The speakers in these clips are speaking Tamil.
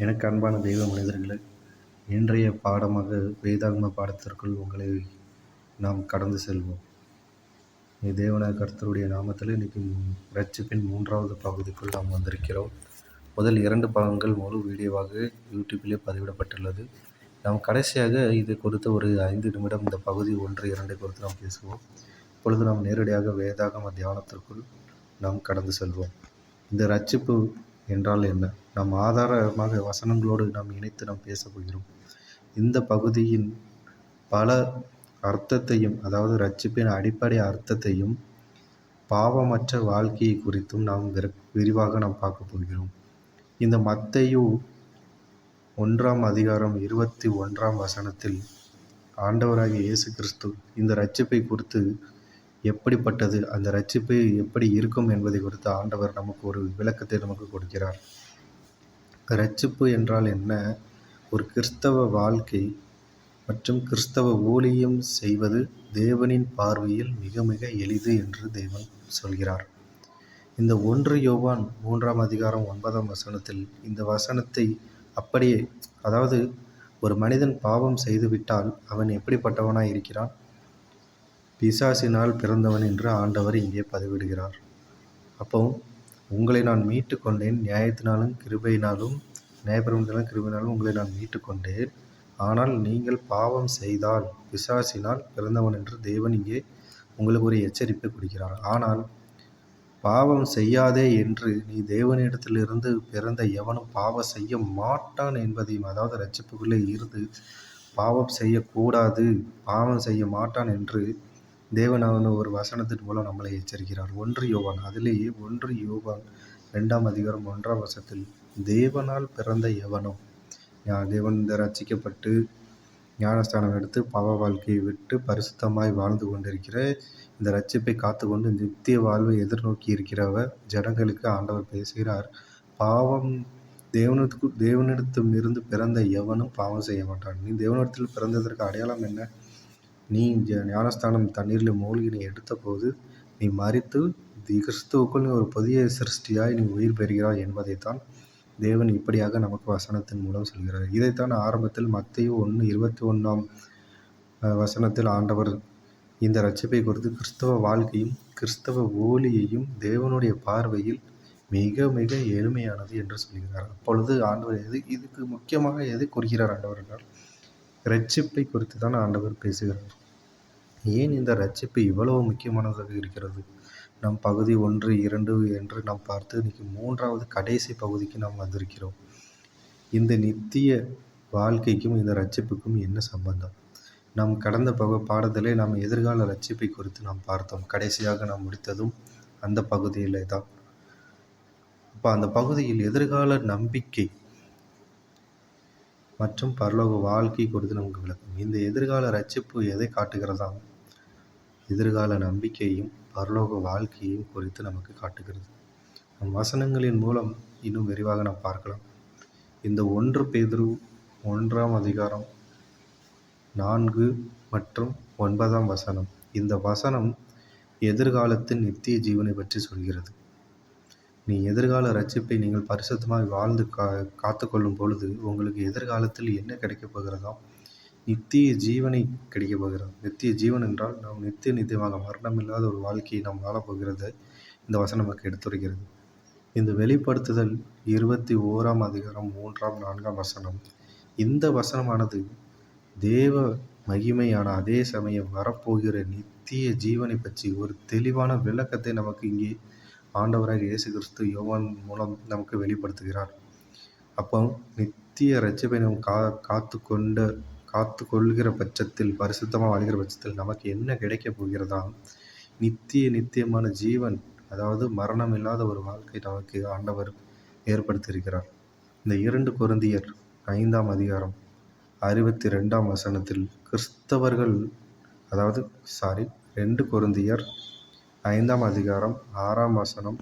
எனக்கு அன்பான தெய்வ மனிதர்களே, இன்றைய பாடமாக வேதாகம பாடத்திற்குள் உங்களை நாம் கடந்து செல்வோம். தேவனாய கர்த்தருடைய நாமத்தில் இன்னைக்கு ரட்சிப்பின் 3வது பகுதிக்குள் நாம் வந்திருக்கிறோம். முதல் 2 பாகங்கள் முழு வீடியோவாக யூடியூப்பிலே பதிவிடப்பட்டுள்ளது. நாம் கடைசியாக இது குறித்த ஒரு 5 நிமிடம் இந்த பகுதி 1, 2 குறித்து நாம் பேசுவோம். இப்பொழுது நாம் நேரடியாக வேதாகம தியானத்திற்குள் நாம் கடந்து செல்வோம். இந்த ரட்சிப்பு என்றால் என்ன? நாம் ஆதாரமாக வசனங்களோடு நாம் இணைத்து நாம் பேசப் போகிறோம். இந்த பகுதியின் பல அர்த்தத்தையும், அதாவது ரட்சிப்பின் அடிப்படை அர்த்தத்தையும், பாவமற்ற வாழ்க்கையை குறித்தும் நாம் விரிவாக நாம் பார்க்க போகிறோம். இந்த மத்தேயு 1ஆம் அதிகாரம் 21ஆம் வசனத்தில் ஆண்டவராகிய இயேசு கிறிஸ்து இந்த ரட்சிப்பை குறித்து எப்படிப்பட்டது, அந்த ரட்சிப்பு எப்படி இருக்கும் என்பதை குறித்து ஆண்டவர் நமக்கு ஒரு விளக்கத்தை நமக்கு கொடுக்கிறார். ரட்சிப்பு என்றால் என்ன? ஒரு கிறிஸ்தவ வாழ்க்கை மற்றும் கிறிஸ்தவ ஊழியம் செய்வது தேவனின் பார்வையில் மிக மிக எளிது என்று தேவன் சொல்கிறார். இந்த 1 யோவான் 3ஆம் அதிகாரம் 9ஆம் வசனத்தில் இந்த வசனத்தை அப்படியே, அதாவது ஒரு மனிதன் பாவம் செய்துவிட்டால் அவன் எப்படிப்பட்டவனாய் இருக்கிறான்? பிசாசினால் பிறந்தவன் என்று ஆண்டவர் இங்கே பதிவிடுகிறார். அப்போ உங்களை நான் மீட்டு கொண்டேன், நியாயத்தினாலும் கிருபையினாலும் உங்களை நான் மீட்டு கொண்டேன். ஆனால் நீங்கள் பாவம் செய்தால் பிசாசினால் பிறந்தவன் என்று தேவன் இங்கே உங்களுக்கு ஒரு எச்சரிப்பை கொடுக்கிறார். ஆனால் பாவம் செய்யாதே என்று நீ தேவனிடத்திலிருந்து பிறந்த எவனும் பாவம் செய்ய மாட்டான் என்பதையும், அதாவது ரட்சிப்புக்குள்ளே இருந்து பாவம் செய்யக்கூடாது, பாவம் செய்ய மாட்டான் என்று தேவன் ஒரு வசனத்தின் மூலம் நம்மளை எச்சரிக்கிறார். 1 யோவான், அதிலேயே 1 யோவான் 2ஆம் அதிகாரம் 1ஆம் வசனத்தில் தேவனால் பிறந்த எவனும், தேவன் ரட்சிக்கப்பட்டு ஞானஸ்தானம் எடுத்து பாவ வாழ்க்கையை விட்டு பரிசுத்தமாய் வாழ்ந்து கொண்டிருக்கிற இந்த ரட்சிப்பை காத்து கொண்டு நித்திய வாழ்வை எதிர்நோக்கி இருக்கிறவர் ஜனங்களுக்கு ஆண்டவர் பேசுகிறார். பாவம் தேவனிடத்தில் இருந்து பிறந்த எவனும் பாவம் செய்ய மாட்டான். நீ தேவனிடத்தில் பிறந்ததற்கு அடையாளம் என்ன? நீ ஞானஸ்தானம் தண்ணீரில் மூழ்கி நீ எடுத்த போது நீ மரித்து கிறிஸ்துவுக்குள் நீ ஒரு புதிய சிருஷ்டியாய் நீ உயிர் பெறுகிறாய் என்பதைத்தான் தேவன் இப்படியாக நமக்கு வசனத்தின் மூலம் சொல்கிறார். இதைத்தான் ஆரம்பத்தில் மத்தேயு 1:21ஆம் வசனத்தில் ஆண்டவர் இந்த ரட்சிப்பை குறித்து கிறிஸ்தவ வாழ்க்கையும் கிறிஸ்தவ ஊழியையும் தேவனுடைய பார்வையில் மிக மிக எளிமையானது என்று சொல்கிறார். அப்பொழுது ஆண்டவர் இதுக்கு முக்கியமாக எதை குறிக்கிறார் ஆண்டவர் என்றால் ரட்சிப்பை குறித்து தான் ஆண்டவர் பேசுகிறார். ஏன் இந்த ரட்சிப்பு இவ்வளவு முக்கியமானதாக இருக்கிறது? நம் பகுதி 1, 2 என்று நாம் பார்த்து இன்னைக்கு 3வது கடைசி பகுதிக்கு நாம் வந்திருக்கிறோம். இந்த நித்திய வாழ்க்கைக்கும் இந்த ரட்சிப்புக்கும் என்ன சம்பந்தம்? நாம் கடந்த பாடத்திலே நாம் எதிர்கால ரட்சிப்பை குறித்து நாம் பார்த்தோம். கடைசியாக நாம் முடித்ததும் அந்த பகுதியிலே தான். அப்போ அந்த பகுதியில் எதிர்கால நம்பிக்கை மற்றும் பரலோக வாழ்க்கை குறித்து நமக்கு விளக்கும். இந்த எதிர்கால ரட்சிப்பு எதை காட்டுகிறதாம்? எதிர்கால நம்பிக்கையும் பரலோக வாழ்க்கையும் குறித்து நமக்கு காட்டுகிறது. நம் வசனங்களின் மூலம் இன்னும் விரிவாக நாம் பார்க்கலாம். இந்த 1 பேதுரு 1ஆம் அதிகாரம் 4 மற்றும் 9ஆம் வசனம், இந்த வசனம் எதிர்காலத்தின் நித்திய ஜீவனை பற்றி சொல்கிறது. நீ எதிர்கால ரட்சிப்பை நீங்கள் பரிசுத்தமாக வாழ்ந்து காத்து கொள்ளும் பொழுது உங்களுக்கு எதிர்காலத்தில் என்ன கிடைக்கப் போகிறதாம்? நித்திய ஜீவனை கிடைக்கப் போகிறது. நித்திய ஜீவன் என்றால் நாம் நித்தியமாக மரணம் இல்லாத ஒரு வாழ்க்கையை நாம் வாழப்போகிறது இந்த வசனம் நமக்கு எடுத்துரைக்கிறது. இந்த வெளிப்படுத்துதல் 21ஆம் அதிகாரம் 3ஆம் 4ஆம் வசனம், இந்த வசனமானது தேவ மகிமையான அதே சமயம் வரப்போகிற நித்திய ஜீவனை பற்றி ஒரு தெளிவான விளக்கத்தை நமக்கு இங்கே ஆண்டவராக இயேசு கிறிஸ்து யோவான் மூலம் நமக்கு வெளிப்படுத்துகிறார். அப்போ நித்திய ரட்சிப்பை நாம் காத்து கொள்கிற பட்சத்தில், பரிசுத்தமாக வாழ்கிற பட்சத்தில் நமக்கு என்ன கிடைக்கப் போகிறதா? நித்தியமான ஜீவன், அதாவது மரணம் இல்லாத ஒரு வாழ்க்கை நமக்கு ஆண்டவர் ஏற்படுத்தியிருக்கிறார். இந்த 2 கொரிந்தியர் 5ஆம் அதிகாரம் 62ஆம் வசனத்தில் கிறிஸ்தவர்கள், அதாவது 2 கொரிந்தியர் 5ஆம் அதிகாரம் 6ஆம் வசனம்,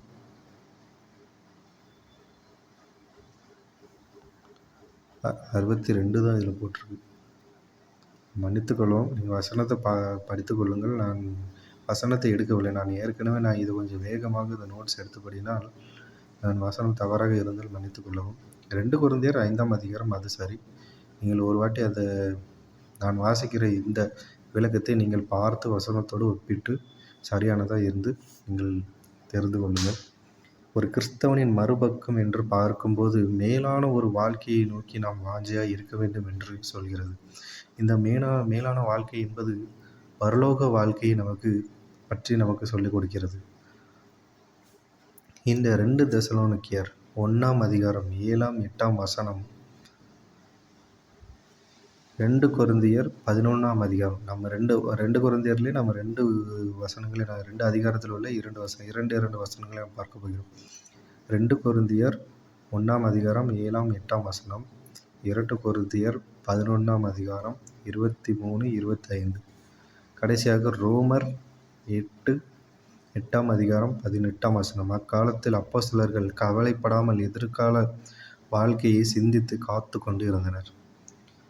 62 தான் இதில் போட்டிருக்கு. மன்னித்துக்கொள்வோம், நீங்கள் வசனத்தை படித்து கொள்ளுங்கள். நான் வசனத்தை எடுக்கவில்லை. நான் இது கொஞ்சம் வேகமாக இந்த நோட்ஸ் எடுத்தபடினால் நான் வசனம் தவறாக இருந்தால் மன்னித்துக்கொள்ளவும். 2 கொரிந்தியர் 5 அது சரி. நீங்கள் ஒரு வாட்டி அதை நான் வாசிக்கிற இந்த விளக்கத்தை நீங்கள் பார்த்து வசனத்தோடு ஒப்பிட்டு சரியானதாக இருந்து நீங்கள் தெரிந்து கொள்ளுங்கள். ஒரு கிறிஸ்தவனின் மறுபக்கம் என்று பார்க்கும்போது மேலான ஒரு வாழ்க்கையை நோக்கி நாம் வாஞ்சையாக இருக்க வேண்டும் என்று சொல்கிறது. இந்த மேலான வாழ்க்கை என்பது பரலோக வாழ்க்கையை நமக்கு சொல்லிக் கொடுக்கிறது. இந்த 2 தெசலோனிக்கேயர் 1 7 8 2 கொரிந்தியர் 11 நம்ம ரெண்டு கொரிந்தியர்லேயே நம்ம 2 வசனங்களை 2 அதிகாரத்தில் உள்ள 2 வசனங்களை நாம் பார்க்க போகிறோம். 2 கொரிந்தியர் 1 7 8 2 கொரிந்தியர் 11 23 25 கடைசியாக ரோமர் 8 18 அக்காலத்தில் அப்போஸ்தலர்கள் கவலைப்படாமல் எதிர்கால வாழ்க்கையை சிந்தித்து காத்து கொண்டு இருந்தனர்.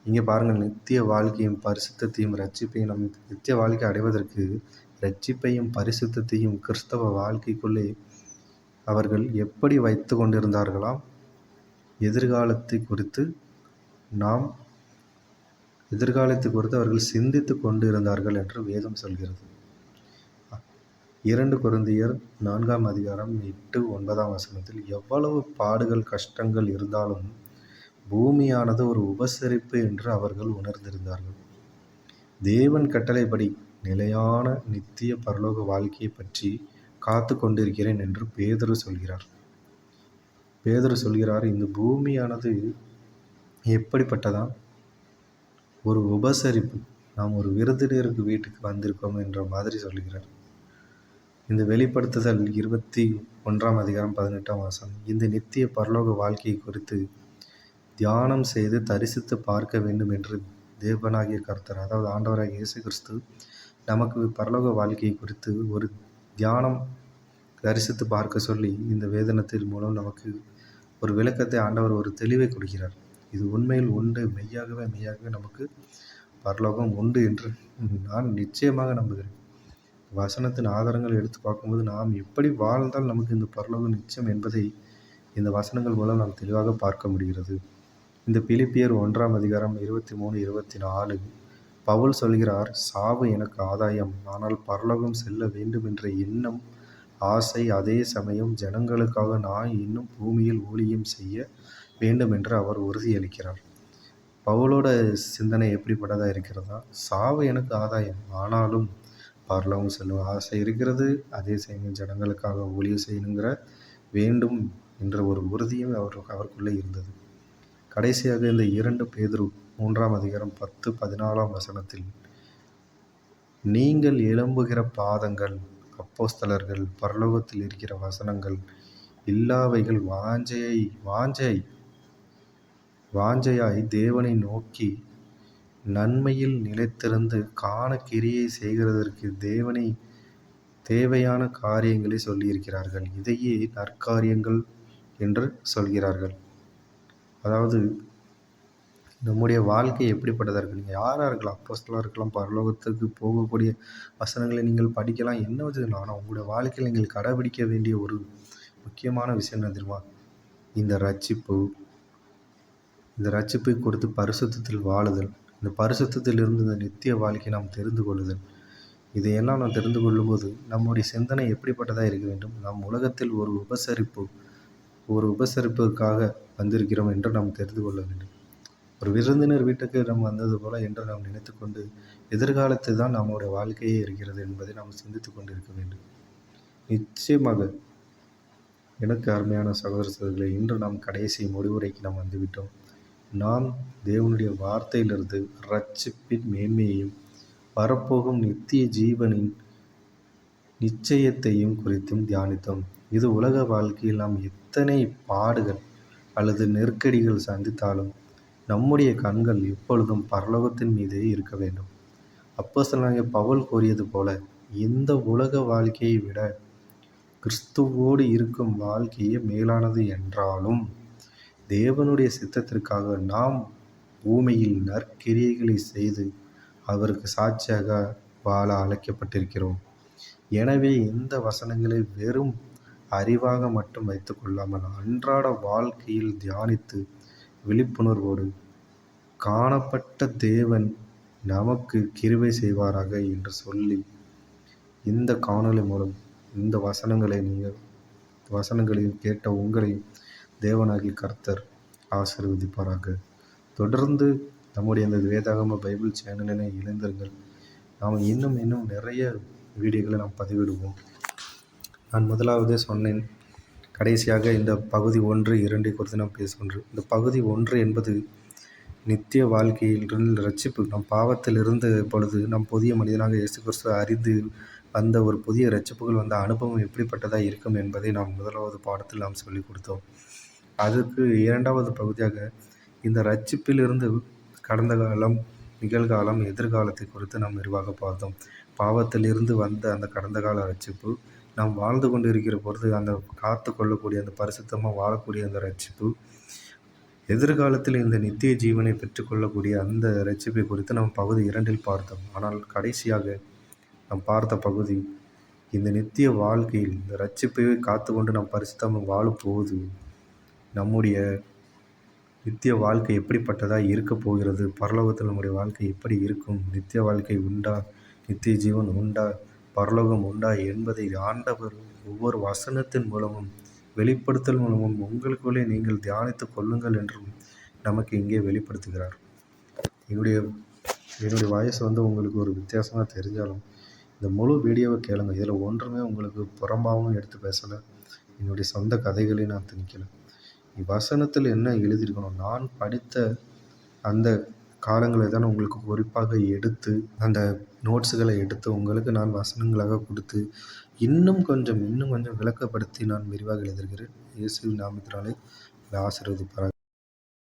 இங்கே பாருங்கள், நித்திய வாழ்க்கையும் பரிசுத்தையும் ரட்சிப்பையும் நம் நித்திய வாழ்க்கை அடைவதற்கு ரட்சிப்பையும் பரிசுத்தையும் கிறிஸ்தவ வாழ்க்கைக்குள்ளே அவர்கள் எப்படி வைத்து கொண்டிருந்தார்களாம்? எதிர்காலத்தை குறித்து அவர்கள் சிந்தித்து கொண்டு இருந்தார்கள் என்று வேதம் சொல்கிறது. 2 கொரிந்தியர் 4 8 9 எவ்வளவு பாடுகள் கஷ்டங்கள் இருந்தாலும் பூமியானது ஒரு உபசரிப்பு என்று அவர்கள் உணர்ந்திருந்தார்கள். தேவன் கட்டளைப்படி நிலையான நித்திய பரலோக வாழ்க்கையை பற்றி காத்து கொண்டிருக்கிறேன் என்று பேதுரு சொல்கிறார். இந்த பூமியானது எப்படிப்பட்டதான்? ஒரு உபசரிப்பு. நாம் ஒரு விருந்தினருக்கு வீட்டுக்கு வந்திருக்கோம் என்ற மாதிரி சொல்கிறார். இந்த வெளிப்படுத்துதல் 21 18 இந்த நித்திய பரலோக வாழ்க்கையை குறித்து தியானம் செய்து தரிசித்து பார்க்க வேண்டும் என்று தேவனாகிய கர்த்தர், அதாவது ஆண்டவராகிய இயேசு கிறிஸ்து நமக்கு பரலோக வாழ்க்கையை குறித்து ஒரு தியானம் தரிசித்து பார்க்க சொல்லி இந்த வேதனத்தின் மூலம் நமக்கு ஒரு விளக்கத்தை ஆண்டவர் ஒரு தெளிவை கொடுக்கிறார். இது உண்மையில் உண்டு, மெய்யாகவே நமக்கு பரலோகம் உண்டு என்று நான் நிச்சயமாக நம்புகிறேன். வசனத்தின் ஆதாரங்கள் எடுத்து பார்க்கும்போது நாம் எப்படி வாழ்ந்தால் நமக்கு இந்த பரலோகம் நிச்சயம் என்பதை இந்த வசனங்கள் மூலம் நாம் தெளிவாக பார்க்க முடிகிறது. இந்த பிலிப்பியர் 1 23 24 பவுல் சொல்கிறார், சாவு எனக்கு ஆதாயம், ஆனால் பரலோகம் செல்ல வேண்டும் என்ற எண்ணம் ஆசை. அதே சமயம் ஜனங்களுக்காக நான் இன்னும் பூமியில் ஊழியம் செய்ய வேண்டும் என்று அவர் உறுதியளிக்கிறார். பவுலோட சிந்தனை எப்படிப்பட்டதாக இருக்கிறதா? சாவு எனக்கு ஆதாயம், ஆனாலும் பரலோகம் செல்லும் ஆசை இருக்கிறது. அதே சமயம் ஜனங்களுக்காக ஊழியம் செய்யணுங்கிற வேண்டும் என்ற ஒரு உறுதியும் அவருக்குள்ளே இருந்தது. கடைசியாக இந்த 2 பேதுரு 3 10 14 நீங்கள் எழும்புகிற பாதங்கள் அப்போஸ்தலர்கள் பரலோகத்தில் இருக்கிற வசனங்கள் இல்லாவைகள் வாஞ்சையாய் தேவனை நோக்கி நன்மையில் நிலைத்திருந்து காண கிரியை செய்கிறதற்கு தேவனை தேவையான காரியங்களை சொல்லியிருக்கிறார்கள். இதையே நற்காரியங்கள் என்று சொல்கிறார்கள். அதாவது நம்முடைய வாழ்க்கை எப்படிப்பட்டதாக இருக்குது? நீங்கள் யாராக இருக்கலாம், அப்போஸ்தலராக இருக்கலாம், பரலோகத்துக்கு போகக்கூடிய வசனங்களை நீங்கள் படிக்கலாம், என்ன வச்சுக்கலாம். ஆனால் உங்களுடைய வாழ்க்கையில் நீங்கள் கடைபிடிக்க வேண்டிய ஒரு முக்கியமான விஷயம் என்ன தெரியுமா? இந்த ரட்சிப்பை கொடுத்து பரிசுத்தத்தில் வாழுதல், இந்த பரிசுத்தத்திலிருந்து இந்த நித்திய வாழ்க்கை நாம் தெரிந்து கொள்ளுதல். இதையெல்லாம் நாம் தெரிந்து கொள்ளும்போது நம்முடைய சிந்தனை எப்படிப்பட்டதாக இருக்க வேண்டும்? நாம் உலகத்தில் ஒரு உபசரிப்புக்காக வந்திருக்கிறோம் என்று நாம் தெரிந்து கொள்ள வேண்டும். ஒரு விருந்தினர் வீட்டுக்கு நாம் வந்தது போல என்று நாம் நினைத்து கொண்டு எதிர்காலத்தில் தான் நம்முடைய வாழ்க்கையே இருக்கிறது என்பதை நாம் சிந்தித்து கொண்டு இருக்க வேண்டும். நிச்சயமாக எனக்கு அருமையான சகோதரர்களை, இன்று நாம் கடைசி முடிவுரைக்கு நாம் வந்துவிட்டோம். நாம் தேவனுடைய வார்த்தையிலிருந்து ரட்சிப்பின் மேன்மையையும் வரப்போகும் நித்திய ஜீவனின் நிச்சயத்தையும் குறித்தும் தியானித்தோம். இது உலக வாழ்க்கையில் நாம் எத்தனை பாடுகள் அல்லது நெருக்கடிகள் சந்தித்தாலும் நம்முடைய கண்கள் எப்பொழுதும் பரலோகத்தின் மீதே இருக்க வேண்டும். அப்போஸ்தலனாகிய பவுல் கூறியது போல, இந்த உலக வாழ்க்கையை விட கிறிஸ்துவோடு இருக்கும் வாழ்க்கையே மேலானது என்றாலும் தேவனுடைய சித்தத்திற்காக நாம் பூமியில் நற்கிரியைகளை செய்து அவருக்கு சாட்சியாக வாழ அழைக்கப்பட்டிருக்கிறோம். எனவே இந்த வசனங்களை வெறும் அறிவாக மட்டும் வைத்துக் கொள்ளாமல் அன்றாட வாழ்க்கையில் தியானித்து விழிப்புணர்வோடு காணப்பட்ட தேவன் நமக்கு கிருபை செய்வாராக என்று சொல்லி இந்த காணொளி மூலம் இந்த வசனங்களையும் கேட்ட உங்களை தேவனாகி கர்த்தர் ஆசீர்வதிப்பாராக. தொடர்ந்து நம்முடைய இந்த வேதாகம பைபிள் சேனலினை இணைந்திருங்கள். நாம் இன்னும் நிறைய வீடியோக்களை நாம் பதிவிடுவோம். நான் முதலாவதே சொன்னேன், கடைசியாக இந்த பகுதி 1, 2 குறித்து நாம் பேசுகின்றோம். இந்த பகுதி 1 என்பது நித்திய வாழ்க்கையில் ரட்சிப்பு. நம் பாவத்தில் இருந்த பொழுது நம் புதிய மனிதனாக இயேசு கிறிஸ்துவை அறிந்து வந்த ஒரு புதிய ரட்சிப்புகள் வந்த அனுபவம் எப்படிப்பட்டதாக இருக்கும் என்பதை நாம் முதலாவது பாடத்தில் நாம் சொல்லிக் கொடுத்தோம். அதுக்கு 2வது பகுதியாக இந்த ரட்சிப்பிலிருந்து கடந்த காலம், நிகழ்காலம், எதிர்காலத்தை குறித்து நாம் விரிவாக பார்த்தோம். பாவத்திலிருந்து வந்த அந்த கடந்த கால ரட்சிப்பு, நாம் வாழ்ந்து கொண்டு இருக்கிற பொழுது அந்த காத்து கொள்ளக்கூடிய அந்த பரிசுத்தமாக வாழக்கூடிய அந்த ரட்சிப்பு, எதிர்காலத்தில் இந்த நித்திய ஜீவனை பெற்றுக்கொள்ளக்கூடிய அந்த ரட்சிப்பை குறித்து நாம் பகுதி 2இல் பார்த்தோம். ஆனால் கடைசியாக நாம் பார்த்த பகுதி, இந்த நித்திய வாழ்க்கையில் இந்த ரட்சிப்பையே காத்து கொண்டு நாம் பரிசுத்தமாக வாழும்போது நம்முடைய நித்திய வாழ்க்கை எப்படிப்பட்டதாக இருக்க போகிறது, பரலோகத்தில் நம்முடைய வாழ்க்கை எப்படி இருக்கும், நித்திய வாழ்க்கை உண்டா, நித்திய ஜீவன் உண்டா, பரலோகம் உண்டா என்பதை ஆண்டவர் ஒவ்வொரு வசனத்தின் மூலமும் வெளிப்படுத்தல் மூலமும் உங்களுக்குள்ளே நீங்கள் தியானித்து கொள்ளுங்கள் என்றும் நமக்கு இங்கே வெளிப்படுத்துகிறார். என்னுடைய வாய்ஸ் உங்களுக்கு ஒரு வித்தியாசமாக தெரிஞ்சாலும் இந்த முழு வீடியோவை கேளுங்க. இதில் ஒன்றுமே உங்களுக்கு புறம்பாகவும் எடுத்து பேசலை, என்னுடைய சொந்த கதைகளையும் நான் திணிக்கலை. வசனத்தில் என்ன எழுதியிருக்கணும், நான் படித்த அந்த காலங்களை தான் உங்களுக்கு குறிப்பாக எடுத்து அந்த நோட்ஸுகளை எடுத்து உங்களுக்கு நான் வசனங்களாக கொடுத்து இன்னும் கொஞ்சம் விளக்கப்படுத்தி நான் விரிவாக எழுதியிருக்கிறேன். இயேசுவின் நாமத்தினாலே ஆசீர்வதிப்பாராக.